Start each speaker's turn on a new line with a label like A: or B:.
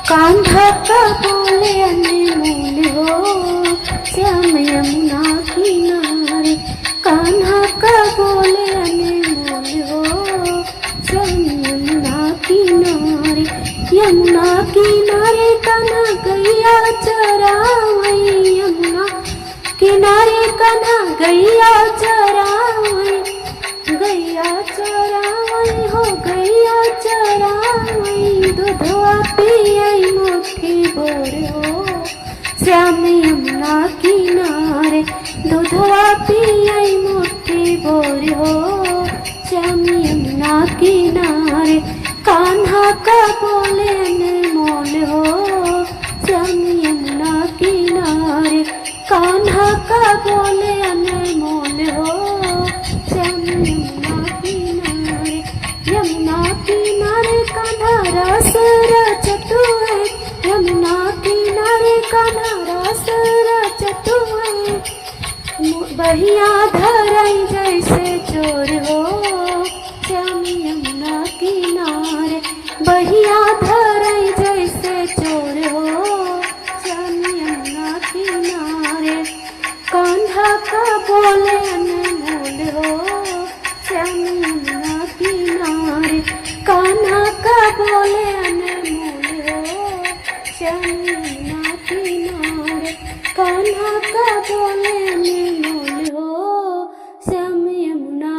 A: कान्हा का बोले अनमोल हो श्याम यमुना किनारे। कान्हा का बोले अनमोल हो श्याम यमुना किनारे। यमुना किनारे कान्हा गैया चरावै। यमुना किनारे कान्हा गैया चरावै। गैया चरावै हो गैया चरावै। दूधवा पियै मुट्ठी भर हो श्याम यमुना किनारे। दूधवा पियै मुट्ठी भर हो श्याम यमुना किनारे। कान्हा का बोले अनमोल हो श्याम यमुना किनारे। कान्हा का बोले अनमोल हो श्याम यमुना किनारे। यमुना किनारे कान्हा रस रचतु है। यमुना किनारे कान्हा रस रचतु है। बहिया धरई जैसे चोर हो श्याम यमुना किनारे। बहिया धरई जैसे चोर हो श्याम यमुना किनारे। कान्हा का बोले अनमोल हो श्याम यमुना किनारे। कान्हा का बोले अनमोल हो श्याम यमुना किनारे। कान्हा का बोले